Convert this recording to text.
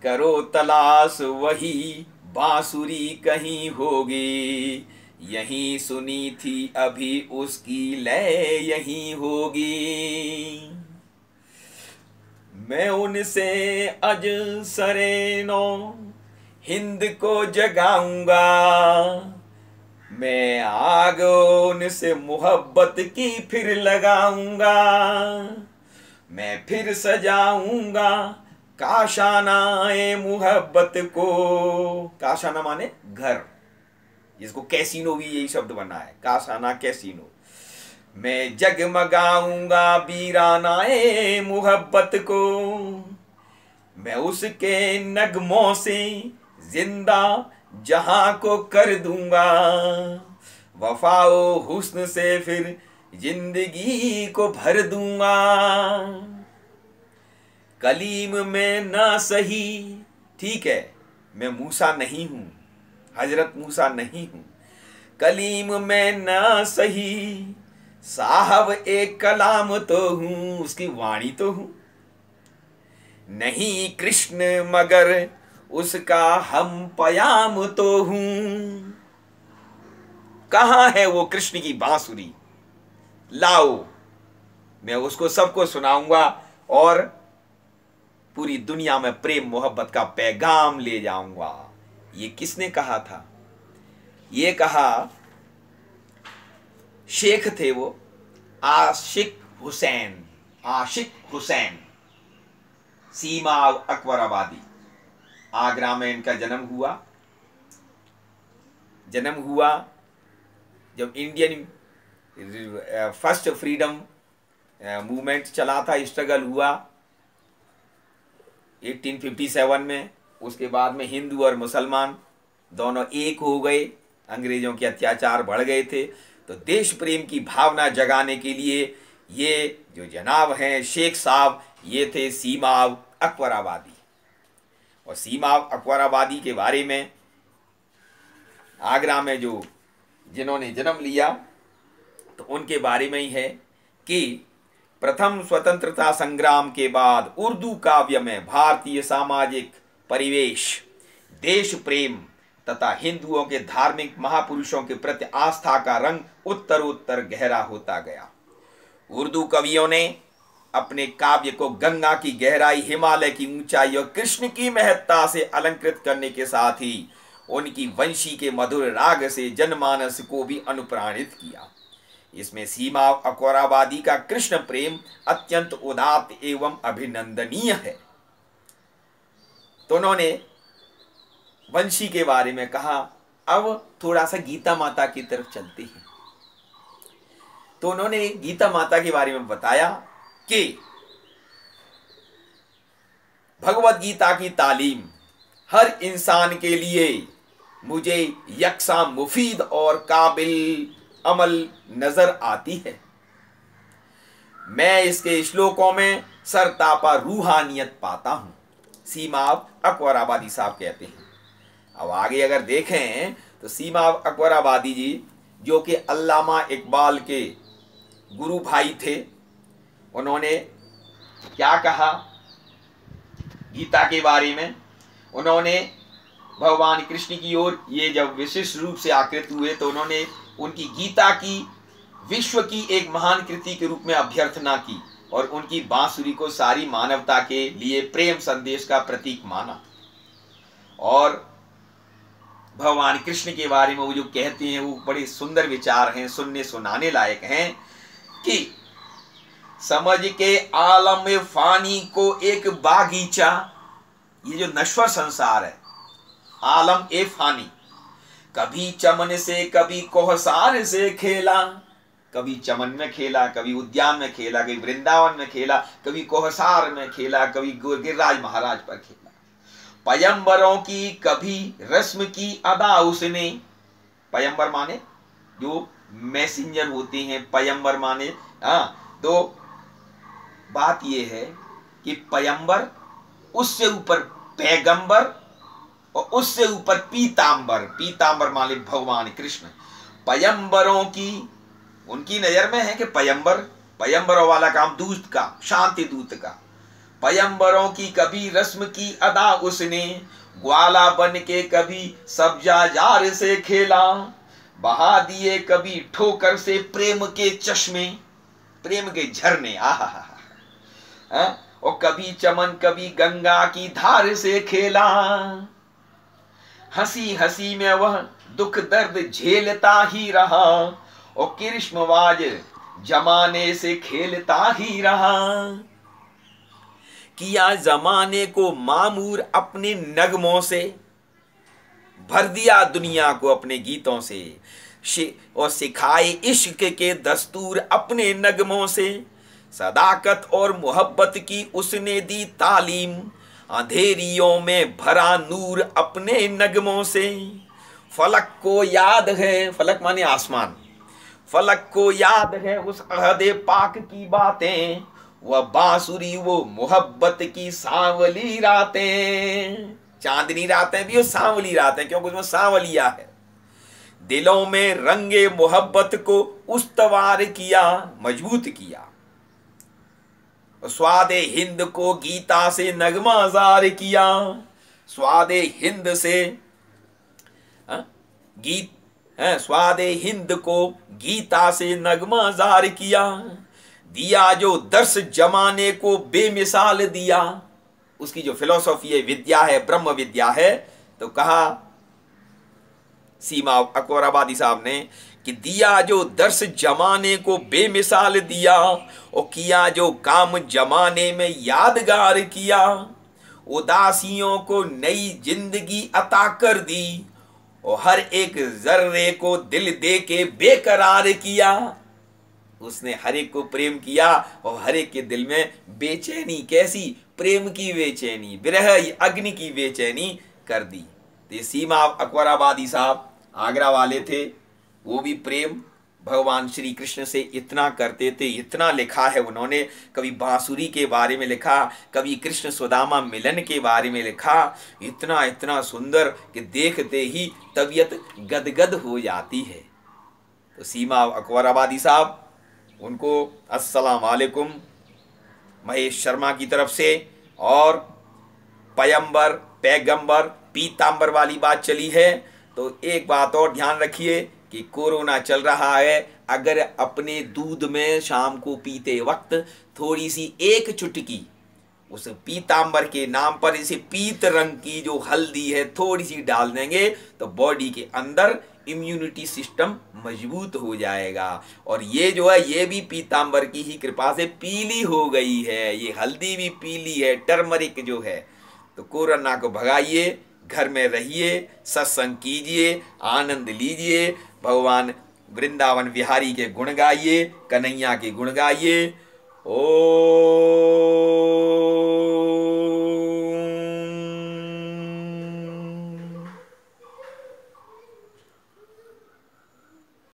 करो तलाश वही बांसुरी कहीं होगी, यहीं सुनी थी अभी उसकी लय यहीं होगी। मैं उनसे अज सरेनो हिंद को जगाऊंगा, मैं आग उनसे मोहब्बत की फिर लगाऊंगा, मैं फिर सजाऊंगा काशाना ए मोहब्बत को। काशाना माने घर, जिसको कैसीनो भी यही शब्द बना है, काशाना कैसीनो। मैं जगमगाऊंगा वीराना ए मोहब्बत को, मैं उसके नगमों से जिंदा जहां को कर दूंगा, वफाओ हुस्न से फिर जिंदगी को भर दूंगा। कलीम में ना सही, ठीक है मैं मूसा नहीं हूं, हजरत मूसा नहीं हूं, कलीम में ना सही साहब एक कलाम तो हूं, उसकी वाणी तो हूं। नहीं कृष्ण मगर उसका हम पयाम तो हूं। कहां है वो कृष्ण की बांसुरी, लाओ मैं उसको सबको सुनाऊंगा और पूरी दुनिया में प्रेम मोहब्बत का पैगाम ले जाऊंगा। ये किसने कहा था? ये कहा शेख थे वो, आशिक हुसैन, आशिक हुसैन सीमा अकबराबादी। आगरा में इनका जन्म हुआ। जब इंडियन फर्स्ट फ्रीडम मूवमेंट चला था, स्ट्रगल हुआ 1857 में, उसके बाद में हिंदू और मुसलमान दोनों एक हो गए, अंग्रेजों के अत्याचार बढ़ गए थे, तो देश प्रेम की भावना जगाने के लिए ये जो जनाब हैं शेख साहब, ये थे सीमाव अकबराबादी। और सीमाव अकबराबादी के बारे में आगरा में जो जिन्होंने जन्म लिया तो उनके बारे में ही है कि प्रथम स्वतंत्रता संग्राम के बाद उर्दू काव्य में भारतीय सामाजिक परिवेश, देश प्रेम तथा हिंदुओं के धार्मिक महापुरुषों के प्रति आस्था का रंग उत्तरोत्तर गहरा होता गया। उर्दू कवियों ने अपने काव्य को गंगा की गहराई, हिमालय की ऊंचाई और कृष्ण की महत्ता से अलंकृत करने के साथ ही उनकी वंशी के मधुर राग से जनमानस को भी अनुप्राणित किया। इसमें सीमा अकबराबादी का कृष्ण प्रेम अत्यंत उदात्त एवं अभिनंदनीय है। तो उन्होंने वंशी के बारे में कहा। अब थोड़ा सा गीता माता की तरफ चलते हैं। तो उन्होंने गीता माता के बारे में बताया कि भगवत गीता की तालीम हर इंसान के लिए मुझे यकसा मुफीद और काबिल अमल नजर आती है। मैं इसके श्लोकों में सरतापा रूहानियत पाता हूं, सीमाव अकबराबादी साहब कहते हैं। अब आगे अगर देखें तो सीमाव अकबराबादी जी जो कि अल्लामा इकबाल के गुरु भाई थे, उन्होंने क्या कहा गीता के बारे में? उन्होंने भगवान कृष्ण की ओर ये जब विशिष्ट रूप से आकृत हुए तो उन्होंने उनकी गीता की विश्व की एक महान कृति के रूप में अभ्यर्थना की और उनकी बांसुरी को सारी मानवता के लिए प्रेम संदेश का प्रतीक माना। और भगवान कृष्ण के बारे में वो जो कहते हैं वो बड़े सुंदर विचार हैं, सुनने सुनाने लायक हैं कि समझ के आलम फानी को एक बागीचा, ये जो नश्वर संसार है आलम ए फानी, कभी चमन से कभी कोहसार से खेला, कभी चमन में खेला, कभी उद्यान में खेला, कभी वृंदावन में खेला, कभी कोहसार में खेला, कभी गिरिराज महाराज पर खेला। पयंबरों की कभी रस्म की अदा उसने, पयंबर माने जो मैसेंजर होते हैं, पयंबर माने तो बात यह है कि पयंबर, उससे ऊपर पैगंबर और उससे ऊपर पीतांबर, पीतांबर माने भगवान कृष्ण। पयंबरों की उनकी नजर में है कि पयंबरों वाला काम दूत का, शांति दूत का। पयंबरों की कभी रस्म की अदा उसने, ग्वाला बन के कभी सब्जा जार से खेला, बहा दिए कभी ठोकर से प्रेम के चश्मे, प्रेम के झरने, आहा, और कभी चमन कभी गंगा की धार से खेला, हंसी हंसी में वह दुख दर्द झेलता ही रहा, और कृष्णवाज जमाने से खेलता ही रहा। किया जमाने को मामूर अपने नगमों से, भर दिया दुनिया को अपने गीतों से, और सिखाए इश्क के दस्तूर अपने नगमों से। सदाकत और मोहब्बत की उसने दी तालीम, अंधेरियों में भरा नूर अपने नगमों से। फलक को याद है, फलक माने आसमान, फलक को याद है उस अहदे पाक की बातें, वह बांसुरी वो मोहब्बत की सांवली रातें। चांदनी रातें भी और सांवली रातें, क्योंकि उसमें सांवलिया है। दिलों में रंगे मोहब्बत को उस्तवार किया, मजबूत किया, स्वादे हिंद को गीता से नगमाजार किया, स्वादे हिंद से गीत स्वादे हिंद को गीता से नगमाजार किया, दिया जो दर्श जमाने को बेमिसाल दिया। उसकी जो फिलॉसफी है, विद्या है, ब्रह्म विद्या है, तो कहा सीमा अकबर आबादी साहब ने कि दिया जो दर्श जमाने को बेमिसाल दिया, और किया जो काम जमाने में यादगार किया, उदासियों को नई जिंदगी अता कर दी, और हर एक जर्रे को दिल दे के बेकरार किया। उसने हर एक को प्रेम किया और हर एक के दिल में बेचैनी, कैसी प्रेम की बेचैनी, विरह अग्नि की बेचैनी कर दी। तो सीमा अकबर आबादी साहब आगरा वाले थे, वो भी प्रेम भगवान श्री कृष्ण से इतना करते थे, इतना लिखा है उन्होंने। कभी बांसुरी के बारे में लिखा, कभी कृष्ण सुदामा मिलन के बारे में लिखा, इतना इतना सुंदर कि देखते ही तबीयत गदगद हो जाती है। तो सीमा अकबर आबादी साहब, उनको अस्सलाम वालेकुम महेश शर्मा की तरफ से। और पयंबर पैगंबर पीतांबर वाली बात चली है, तो एक बात और ध्यान रखिए कि कोरोना चल रहा है, अगर अपने दूध में शाम को पीते वक्त थोड़ी सी एक चुटकी उस पीतांबर के नाम पर इसे पीत रंग की जो हल्दी है थोड़ी सी डाल देंगे, तो बॉडी के अंदर इम्यूनिटी सिस्टम मजबूत हो जाएगा। और ये जो है, ये भी पीतांबर की ही कृपा से पीली हो गई है, ये हल्दी भी पीली है, टर्मरिक जो है। तो कोरोना को भगाइए, घर में रहिए, सत्संग कीजिए, आनंद लीजिए, भगवान वृंदावन विहारी के गुण गाइए, कन्हैया के गुण गाइए। ओ